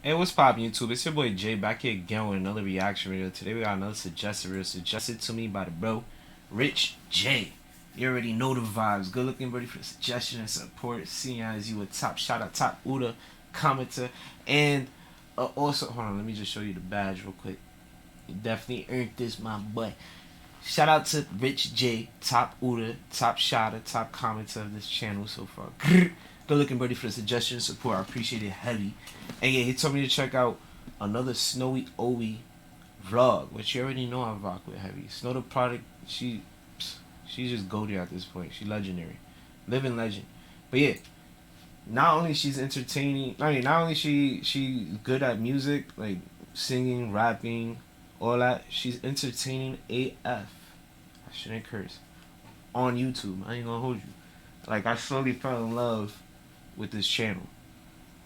Hey, what's poppin' YouTube? It's your boy Jay back here again with another reaction video. Today we got another suggested video suggested to me by the bro, Rich J. You already know the vibes. Good looking buddy for the suggestion and support. Seeing as you a top shout out, top Uda commenter. And also, hold on, let me just show you the badge real quick. You definitely earned this, my boy. Shout out to Rich J, top Uda, top shotter, top commenter of this channel so far. Good looking buddy for the suggestion and support. I appreciate it heavy. And yeah, he told me to check out another Snowy Owie vlog, which you already know I rock with heavy. Snow the product, she's just goated at this point. She legendary, living legend. But yeah, not only she's entertaining. I mean, not only she good at music, like singing, rapping, all that. She's entertaining AF. I shouldn't curse on YouTube. I ain't gonna hold you. Like I slowly fell in love with this channel.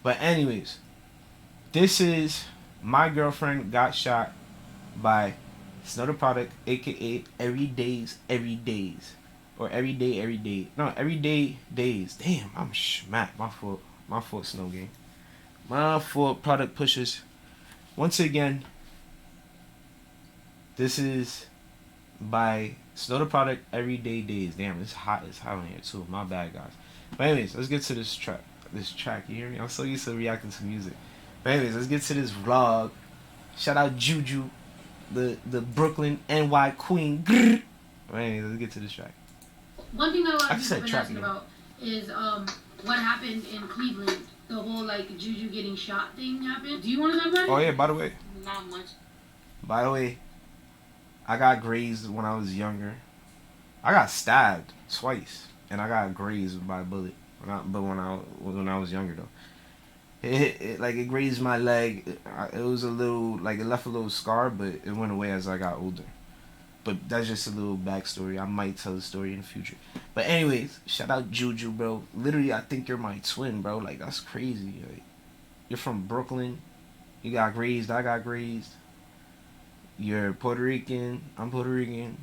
But anyways, this is My Girlfriend Got Shot by Snow the Product, aka Every Days, or Every Day. No, Everyday Days. Damn, I'm smacked. My fault, Snow Gang. My fault, product pushers. Once again, this is by Snow the Product, Everyday Days. Damn, it's hot in here too. My bad, guys. But anyways, let's get to this track. You hear me? I'm so used to reacting to music. But anyways, let's get to this vlog. Shout out Juju, the Brooklyn NY Queen. But anyways, let's get to this track. One thing that a lot of people have been asking about is what happened in Cleveland. The whole like Juju getting shot thing happened. Do you want to talk about it? Oh yeah, by the way. Not much. By the way, I got grazed when I was younger. I got stabbed twice, and I got grazed by a bullet. When I was younger though, it grazed my leg. It was a little it left a little scar, but it went away as I got older. But that's just a little backstory. I might tell the story in the future. But anyways, shout out Juju, bro. Literally, I think you're my twin, bro. Like that's crazy. Like, you're from Brooklyn. You got grazed. I got grazed. You're Puerto Rican. I'm Puerto Rican.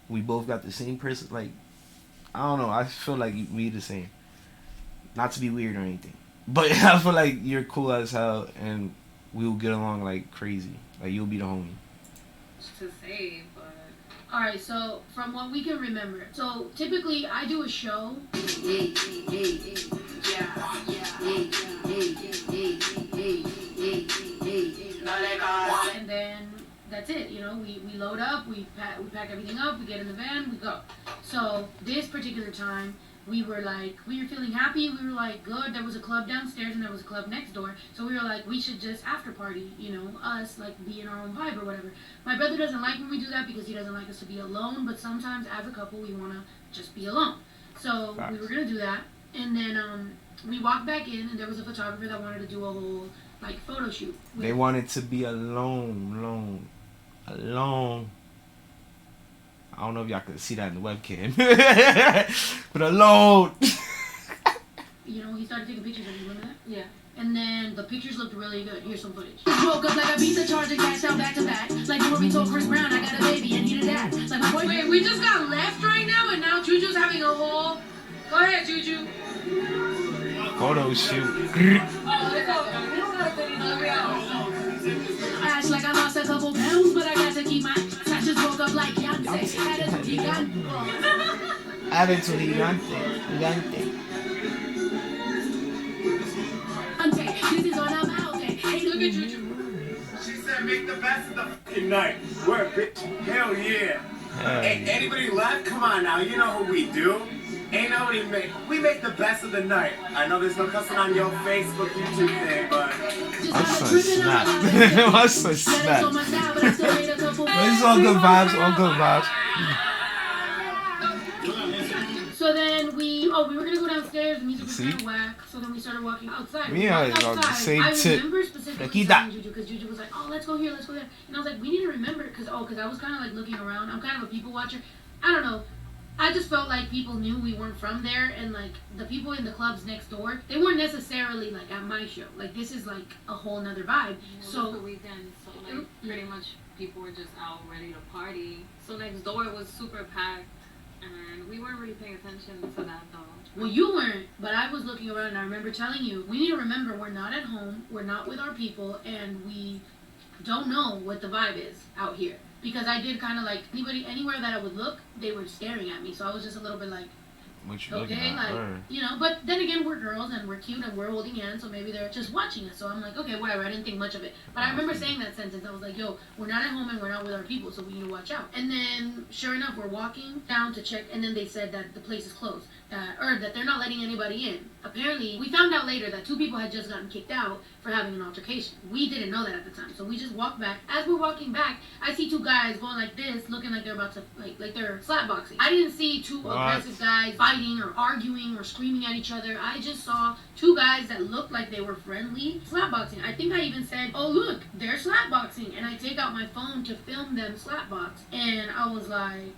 We both got the same person. Like I don't know. I feel like we the same. Not to be weird or anything, but I feel like you're cool as hell, and we will get along like crazy. Like you'll be the homie. To say, but all right. So from what we can remember, so typically I do a show. And then that's it. You know, we load up, we pack everything up, we get in the van, we go. So this particular time, we were feeling happy. We were like, good. There was a club downstairs and there was a club next door. So we were like, we should just after party, you know, us, like be in our own vibe or whatever. My brother doesn't like when we do that because he doesn't like us to be alone. But sometimes as a couple, we want to just be alone. So we were going to do that. And then we walked back in and there was a photographer that wanted to do a whole like photo shoot. They wanted to be alone. I don't know if y'all could see that in the webcam. But alone. You know, he started taking pictures of you, remember that? Yeah. And then the pictures looked really good. Here's some footage. Woke up like I beat the charge and cashed out back to back. Like before we told Chris Brown I got a baby and he did that. Like my boy. Wait, we just got left right now and now Juju's having a whole... Go ahead, Juju. Photo shoot. Ash like I lost a couple pounds, but I got to keep my... I just woke up like Beyonce. Attitude gigante. This is on I'm out there. Hey, look at Juju. She said make the best of the fucking night. We're a bitch. Hell yeah. Hey, anybody left? Come on now. You know who we do. Ain't nobody we make the best of the night. I know there's no cussing on your Facebook, YouTube thing, but... My son snap. My son snap. It's all good vibes, So then we were gonna go downstairs. The music was kind of whack. So then we started walking outside. Me and I the same tip. I remember specifically telling Juju because Juju was like, "Oh, let's go here, let's go there," and I was like, "We need to remember," because I was kind of like looking around. I'm kind of a people watcher. I don't know. I just felt like people knew we weren't from there, and like the people in the clubs next door, they weren't necessarily like at my show. Like this is like a whole nother vibe. So the weekend, so like pretty much people were just out ready to party. So next door was super packed. And we weren't really paying attention to that though. Well, you weren't, but I was looking around and I remember telling you, we need to remember we're not at home, we're not with our people, and we don't know what the vibe is out here. Because I did kind of like, anywhere that I would look, they were staring at me. So I was just a little bit like, what you looking at? like, you know, but then again, we're girls and we're cute and we're holding hands, so maybe they're just watching us. So I'm like, okay, whatever. I didn't think much of it. But I remember saying that sentence. I was like, yo, we're not at home and we're not with our people, so we need to watch out. And then, sure enough, we're walking down to check, and then they said that the place is closed, that they're not letting anybody in. Apparently, we found out later that 2 people had just gotten kicked out for having an altercation. We didn't know that at the time, so we just walked back. As we're walking back, I see 2 guys going like this, looking like they're about to, like they're slapboxing. I didn't see 2 aggressive guys fighting or arguing or screaming at each other. I just saw 2 guys that looked like they were friendly slapboxing. I think I even said, oh look, they're slapboxing, and I take out my phone to film them slapbox, and I was like,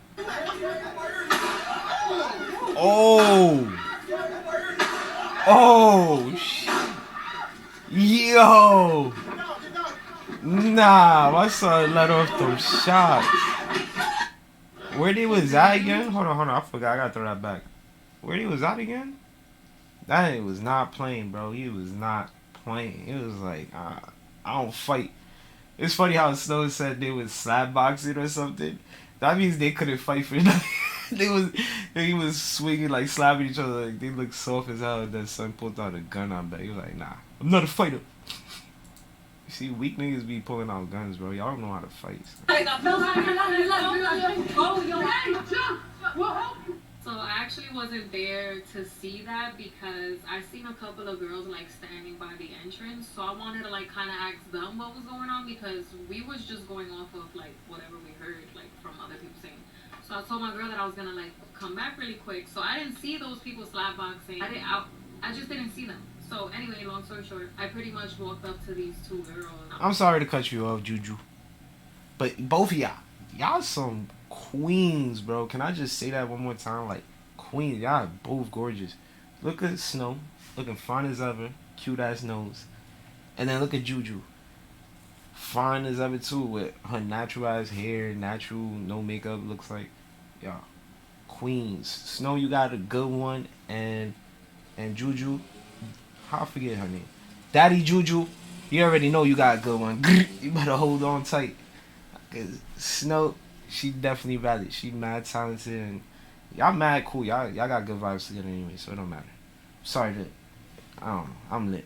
yo, nah, my son let off those shots. Where they was at again? Hold on, I forgot. I gotta throw that back. Where he was at again? That nigga was not playing, bro. He was not playing. It was like, I don't fight. It's funny how Snow said they was slap boxing or something. That means they couldn't fight for nothing. He was swinging, like slapping each other. Like, they looked soft as hell. And then son pulled out a gun on back. He was like, nah, I'm not a fighter. You see, weak niggas be pulling out guns, bro. Y'all don't know how to fight. So I actually wasn't there to see that because I seen a couple of girls like standing by the entrance. So I wanted to like kind of ask them what was going on because we was just going off of like whatever we heard like from other people saying. So I told my girl that I was gonna like come back really quick. So I didn't see those people slap boxing. I just didn't see them. So anyway, long story short, I pretty much walked up to these 2 girls. I'm sorry to cut you off, Juju. But both of y'all some queens, bro. Can I just say that one more time? Like, queens. Y'all both gorgeous. Look at Snow. Looking fine as ever. Cute ass nose. And then look at Juju. Fine as ever too with her natural ass hair. Natural, no makeup. Looks like, y'all. Queens. Snow, you got a good one. And Juju. I forget her name. Daddy Juju. You already know you got a good one. You better hold on tight. Cause Snow, she definitely valid. She mad talented and y'all mad cool. Y'all got good vibes together anyway, so it don't matter. Sorry to, I don't know. I'm lit.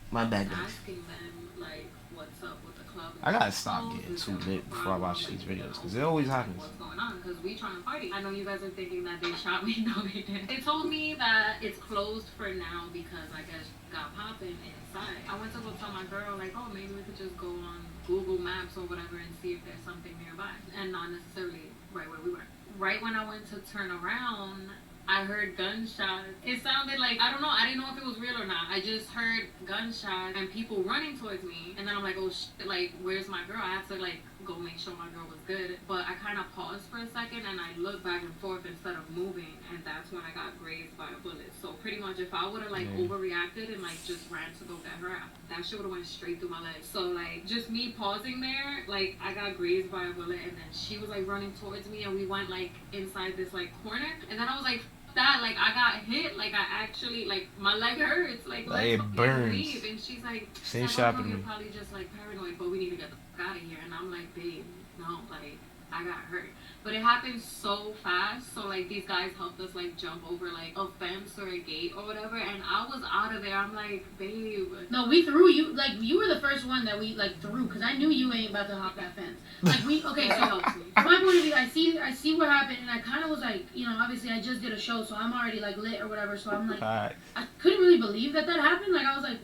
My bad guys. Asking them like what's up with the club. I gotta stop getting too lit before I watch these videos, cause it always happens. What's going on? Because we trying to party. I know you guys are thinking that they shot me. No, they didn't. They told me that it's closed for now because I guess got popping inside. I went to go tell my girl like, oh, maybe we could just go on Google Maps or whatever and see if there's something nearby, and not necessarily right where we were. Right when I went to turn around, I heard gunshots. It sounded like, I don't know, I didn't know if it was real or not. I just heard gunshots and people running towards me. And then I'm like, oh shit, like, where's my girl? I had to like go make sure my girl was good. But I kind of paused for a second and I looked back and forth instead of moving. And that's when I got grazed by a bullet. So pretty much if I would have like overreacted and like just ran to go get her, that shit would have went straight through my legs. So like just me pausing there, like I got grazed by a bullet and then she was like running towards me and we went like inside this like corner. And then I was like, that like I got hit, like I actually like my leg hurts, like it burns. Leave. And she's like, same shot with me. You're probably just like paranoid, but we need to get the fuck out of here. And I'm like, babe, no, like I got hurt. But it happened so fast, so like these guys helped us like jump over like a fence or a gate or whatever, and I was out of there. I'm like, babe. No, we threw you, like you were the first one that we like threw, because I knew you ain't about to hop that fence. Like okay, so from my point of view, I see what happened, and I kind of was like, you know, obviously I just did a show, so I'm already like lit or whatever, so I'm like, I couldn't really believe that happened. Like I was like,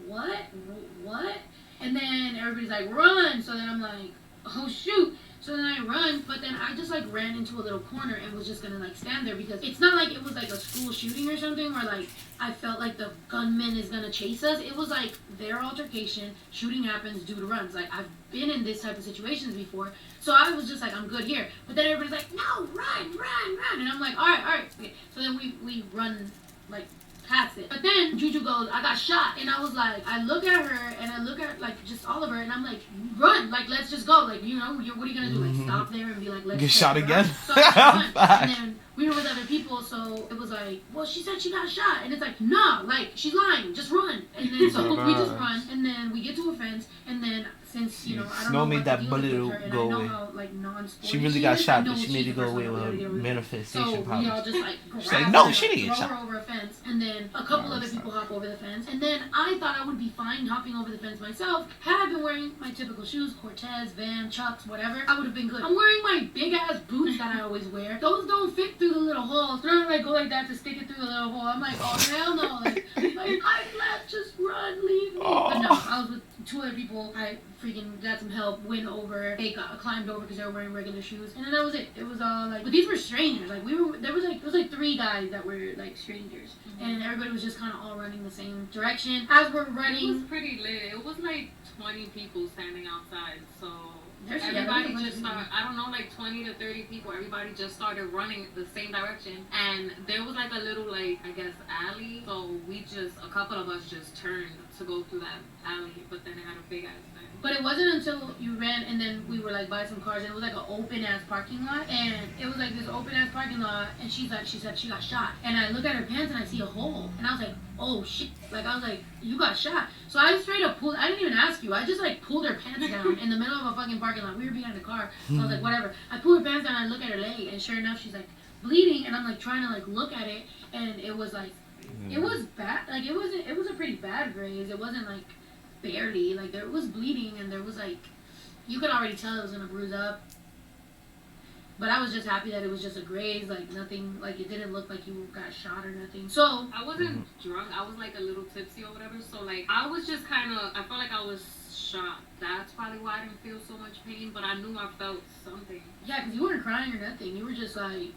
what? And then everybody's like, run. So then I'm like, oh shoot. So then I run, but then I just like ran into a little corner and was just gonna like stand there, because it's not like it was like a school shooting or something where like I felt like the gunman is gonna chase us. It was like their altercation, shooting happens, dude runs. Like I've been in this type of situations before, so I was just like, I'm good here. But then everybody's like, no, run, and I'm like, all right. Okay. So then we run like past it. But then Juju goes, I got shot. And I was like, I look at her and I look at like just Oliver and I'm like, run, like let's just go. Like, you know, what are you gonna do? Like stop there and be like, let's get shot again? So I run. And then we were with other people, so it was like, well, she said she got shot, and it's like, nah, like she's lying, just run. And then so we just run, and then we get to a fence, and then since I don't Snow know made what that the deal bullet is with her, and go I know away. how like non-sporty She really got is, shot, I know but she she's made it the go first away one with that her would get away with it. manifestation So powers. we all just like She's grab like, no, her, she didn't get throw shot. her over a fence, and then a couple other people hop over the fence, and then I thought I would be fine hopping over the fence myself. Had I been wearing my typical shoes, Cortez, Van, Chucks, whatever, I would have been good. I'm wearing my big ass boots that I always wear. Those don't fit through the little holes. They're not like go like that to stick it through the little hole. I'm like, oh hell no, like I'm left, just run, leave me. But no, I was with two other people. I freaking got some help, went over, they climbed over because they were wearing regular shoes, and then that was it. It was all like, but these were strangers. Like there was like 3 guys that were like strangers, and everybody was just kind of all running the same direction as we're It running. was pretty lit. It was like 20 people standing outside, so There's everybody yeah, just started, I don't know, like 20 to 30 people, everybody just started running the same direction, and there was like a little, like, I guess, alley, so a couple of us just turned to go through that alley, but then it had a big ass thing. But it wasn't until you ran and then we were like by some cars, and it was like an open ass parking lot, and it was like this open ass parking lot, and she said she got shot, and I look at her pants and I see a hole, and I was like, oh shit, like I was like, you got shot. So I straight up pulled, I didn't even ask you, I just like pulled her pants down in the middle of a fucking parking lot. We were behind the car, so I was like, whatever. I pulled her pants down and I look at her leg, and sure enough she's like bleeding, and I'm like trying to like look at it, and it was like, it was bad, like it was a pretty bad graze. It wasn't like barely, like there was bleeding, and there was like, you could already tell it was gonna bruise up. But I was just happy that it was just a graze, like nothing, like it didn't look like you got shot or nothing. So I wasn't drunk, I was like a little tipsy or whatever, so like I was just kind of, I felt like I was shocked. That's probably why I didn't feel so much pain, but I knew I felt something. yeah, because you weren't crying or nothing. You were just like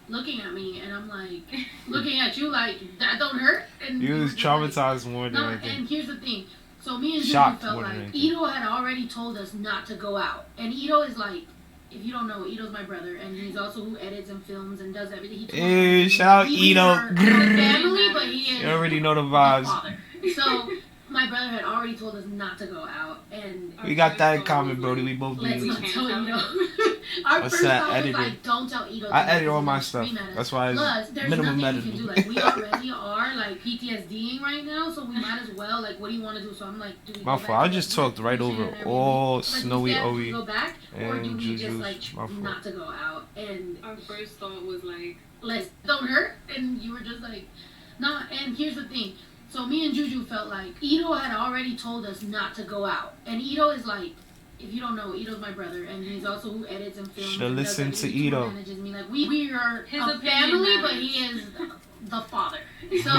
looking at me, and I'm like looking at you like, that don't hurt. And You were was just like, traumatized more than no, anything. and here's the thing. So me and Juju Shocked felt more than like anything. Ito had already told us not to go out. And Ito is like, if you don't know, Ito's my brother, and he's also who edits and films and does everything. He told Hey, us, shout out we Ito. are a family, but he is You already know the the vibes. father. So my brother had already told us not to go out, and We got that in common, Brody. We both let's do. not tell Ito. Our What's first that? thought was Edited. like, don't tell Ito. I tonight, edit all 'cause my he's stuff. gonna scream at us. That's why Plus, it's there's minimum nothing we can editing. do. Like, we already are like PTSDing right now, so we might as well. Like, what do you want to do? So I'm like, do we My go fault. back I to just the talked right vacation over and all Airbnb? Like, Snowy do Owie we go back, or do and we just Juju's. like My fault. not to go out? And Our first thought was like, let's don't hurt. And you were just like, nah. And here's the thing. So me and Juju felt like Ito had already told us not to go out, and Ito is like, if you don't know, Ito's my brother, and he's also who edits and films. Shoulda and does listened to everything. He Ito. manages me. Like we are His a opinion family, but matters. he is the father. So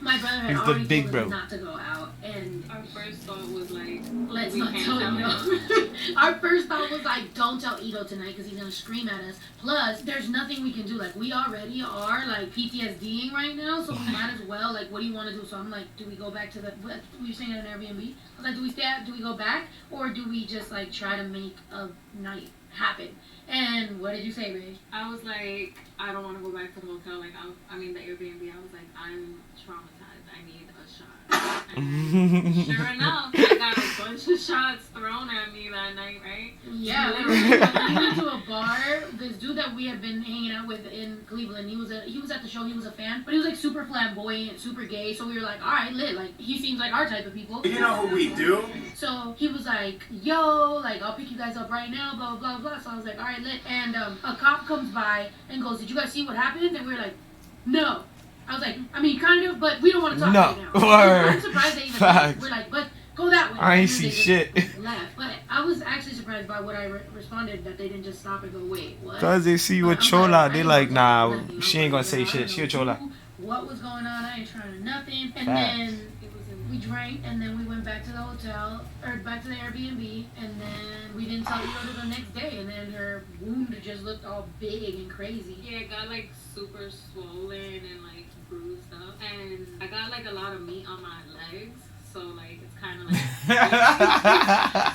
my brother had He's the already big told bro. us not to go out, and our first thought was like, let's we not can't tell tell Ito. Our first thought was like, don't tell Ito tonight because he's gonna scream at us. Plus, there's nothing we can do. Like, we already are like PTSDing right now, so we might as well. Like, what do you want to do? So I'm like, do we go back to the? We were staying at an Airbnb. I was like, do we stay? Do we go back, or do we just like try to make a night happen? And what did you say, Ray? I was like, I don't want to go back to the motel. Like, I mean, the Airbnb. I was like, I'm traumatized. I need a shot. And sure enough, I got a bunch of shots thrown at me that night, right? Yeah, we went to a bar. This dude that we had been hanging out with in Cleveland, he was at the show. He was a fan, but he was like super flamboyant, super gay. So we were like, all right, lit. Like, he seems like our type of people. You know who we do? So he was like, yo, like, I'll pick you guys up right now, blah, blah, blah. So I was like, all right, lit. And a cop comes by and goes, did you guys see what happened? And we were like, no. I was like, I mean, kind of, but we don't want to talk right now. Word. I'm surprised they even Facts. we're like, but go that way. I ain't And see they just shit. Left. But I was actually surprised by what I responded, that they didn't just stop and go, wait, what? Cause they see you with But I'm Chola, I they ain't like, gonna nah, say nothing. she I'm ain't gonna like, say I shit. don't She a know Chola. what was going on? I ain't trying to nothing. And Facts. then It was in we drank, and then we went back to the hotel, or back to the Airbnb, and then we didn't tell Ito the next day, and then her wound just looked all big and crazy. Yeah, it got like super swollen and like bruised up, and I got like a lot of meat on my legs, so like it's kind of like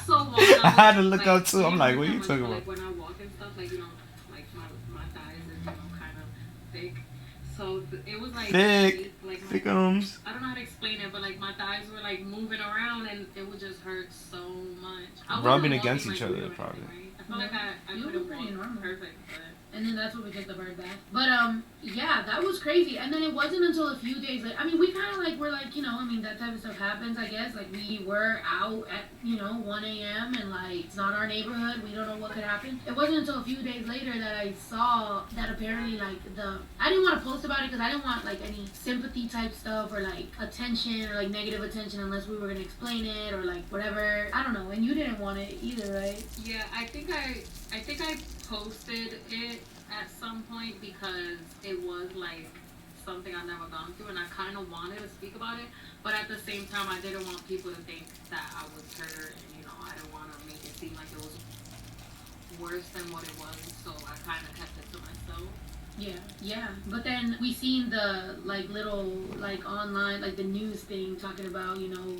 so when I had to look like, up too. I'm you like, know what how you much, talking like, about? when I walk and stuff, like, you know, like my thighs is, you know, kind of thick, so it was like Thick. like my, Thickums. I don't know how to explain it, but like my thighs were like moving around, and it would just hurt so much. I wasn't Rubbing walking, against like, each other, weird or probably. anything, right? I feel like I You could were have pretty walked normal. perfect, but And then that's when we took the bird bath. But yeah, that was crazy. And then it wasn't until a few days later. I mean, we kind of like were like, you know, I mean, that type of stuff happens, I guess. Like we were out at, you know, 1 a.m. and like it's not our neighborhood. We don't know what could happen. It wasn't until a few days later that I saw that apparently like I didn't want to post about it because I didn't want like any sympathy type stuff or like attention or like negative attention unless we were gonna explain it or like whatever. I don't know. And you didn't want it either, right? Yeah, I think I posted it at some point because it was like something I've never gone through and I kind of wanted to speak about it, but at the same time I didn't want people to think that I was hurt and, you know, I didn't want to make it seem like it was worse than what it was, so I kind of kept it to myself. Yeah. But then we seen the like little like online like the news thing talking about, you know,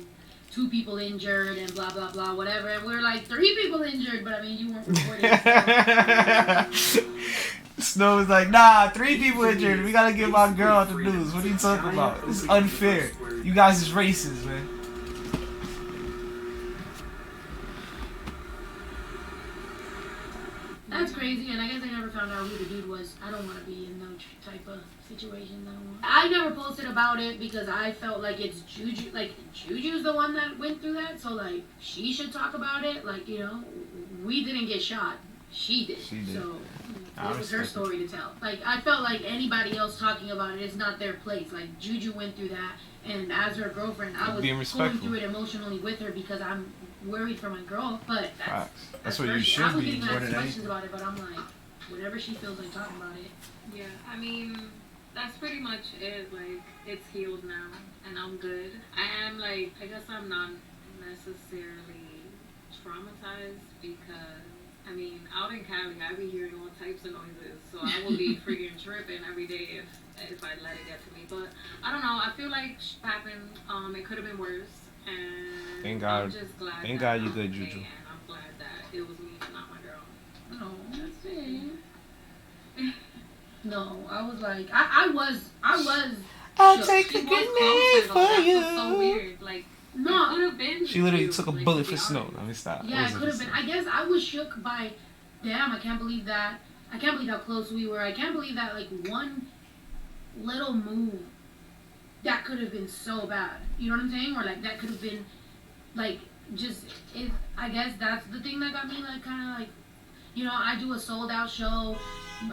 2 people injured and blah blah blah whatever, and we're like 3 people injured, but I mean you weren't recording. Snow was like, nah, 3 people injured. We gotta give my girl the news. What are you talking about? It's unfair. You guys is racist, man. That's crazy, and I guess I never found out who the dude was. I don't want to be in those type of situations. I never posted about it because I felt like it's Juju. Like Juju's the one that went through that, so like she should talk about it. Like, you know, we didn't get shot. She did. So it was her story to tell. Like I felt like anybody else talking about it is not their place. Like Juju went through that, and as her girlfriend, I was going through it emotionally with her because I'm worried for my girl. But that's what you should be. I was getting asked questions about it, but I'm like, whenever she feels like talking about it. Yeah, I mean, that's pretty much it. Like, it's healed now, and I'm good. I am like, I guess I'm not necessarily traumatized because, I mean, out in Cali, I be hearing all types of noises, so I will be freaking tripping every day if I let it get to me. But I don't know. I feel like shit happened. It could have been worse. And thank God. I'm just glad. Thank God you good, Juju. And I'm glad that it was me and not my girl. No, that's it. No, I was like, I was. I'll shook. take a grenade for you. That's so weird. Like, no, it could have been. She literally you, took a like, bullet to for be Snow. honest. Let me stop. yeah, it could have been. I guess I was shook by, damn, I can't believe that. I can't believe how close we were. I can't believe that like one little move that could have been so bad. You know what I'm saying? Or like that could have been like just if I guess that's the thing that got me like kind of like, you know, I do a sold out show.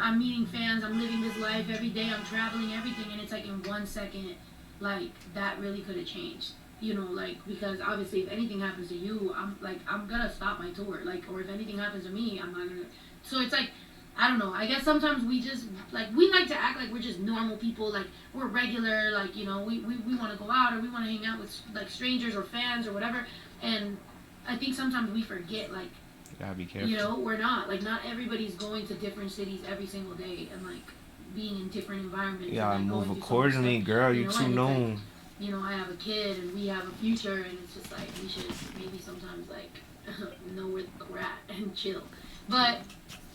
I'm meeting fans. I'm living this life every day. I'm traveling, everything, and it's like in 1 second, like that really could have changed. You know, like because obviously if anything happens to you, I'm gonna stop my tour. Like, or if anything happens to me, I'm not gonna. So it's like, I don't know. I guess sometimes we just like we like to act like we're just normal people. Like we're regular. Like, you know, we want to go out or we want to hang out with like strangers or fans or whatever. And I think sometimes we forget like. You gotta be careful. You know, we're not. Like, not everybody's going to different cities every single day and, like, being in different environments. Yeah, and, like, move accordingly, girl. You too known. Like, you know, I have a kid and we have a future, and it's just like, we should maybe sometimes, like, know where we're at and chill. But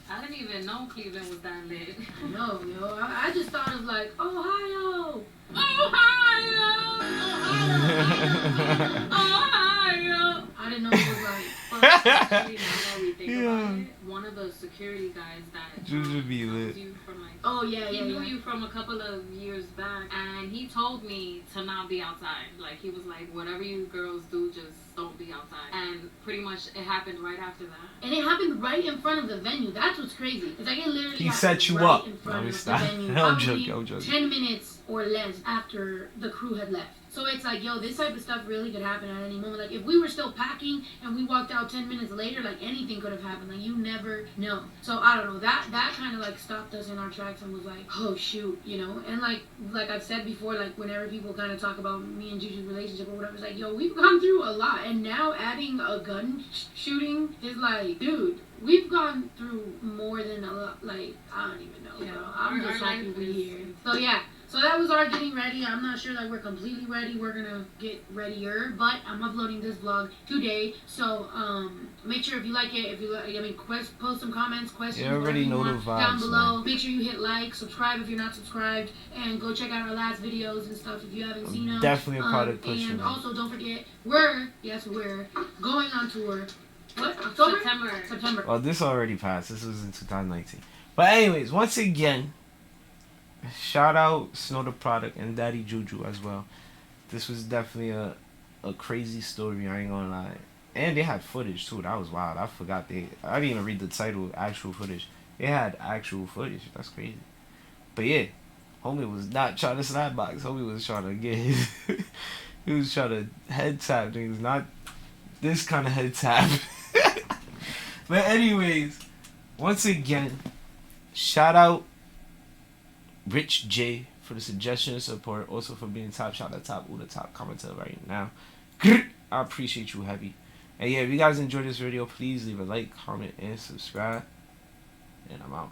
I didn't even know Cleveland was that lit. no, yo. I just thought of, like, Ohio! Ohio! Ohio! I didn't know it was, like... But actually, now that we think about it, one of the security guys that Juju be lit. you from like he knew you from a couple of years back, and he told me to not be outside. Like, he was like, whatever you girls do, just don't be outside. And pretty much it happened right after that. And it happened right in front of the venue. That's what's crazy. It's like it literally He happened set you right up. in front Let me of stop. the venue. I'm Probably joking. 10 minutes or less after the crew had left. So it's like, yo, this type of stuff really could happen at any moment. Like, if we were still packing and we walked out 10 minutes later, like, anything could have happened. Like, you never know. So, I don't know. That kind of, like, stopped us in our tracks and was like, oh, shoot, you know? And, like I've said before, like, whenever people kind of talk about me and Juju's relationship or whatever, it's like, yo, we've gone through a lot. And now adding a gun shooting is like, dude, we've gone through more than a lot. Like, I don't even know, Yeah. bro. I'm just happy we're here. So, yeah. So that was our getting ready. I'm not sure that we're completely ready. We're gonna get readier, but I'm uploading this vlog today. So make sure if you like it, post some comments, questions, You already know the vibes vibes, down below. man. Make sure you hit like, subscribe if you're not subscribed, and go check out our last videos and stuff if you haven't seen them. Definitely a part of pushing. And also don't forget, we're going on tour. What? October? September. September. Well, this already passed. This was in 2019. But But anyways, once again, shout out Snow the Product and Daddy Juju as well. This was definitely a crazy story, I ain't gonna lie. And they had footage too, that was wild. I forgot I didn't even read the title, actual footage. They had actual footage, that's crazy. But yeah, homie was not trying to slap box. Homie was trying to get his he was trying to head tap things, not this kind of head tap. But anyways, once again, shout out Rich J for the suggestion and support. Also for being top shot at top the top commenter right now. I appreciate you heavy. And yeah, if you guys enjoyed this video, please leave a like, comment, and subscribe. And I'm out.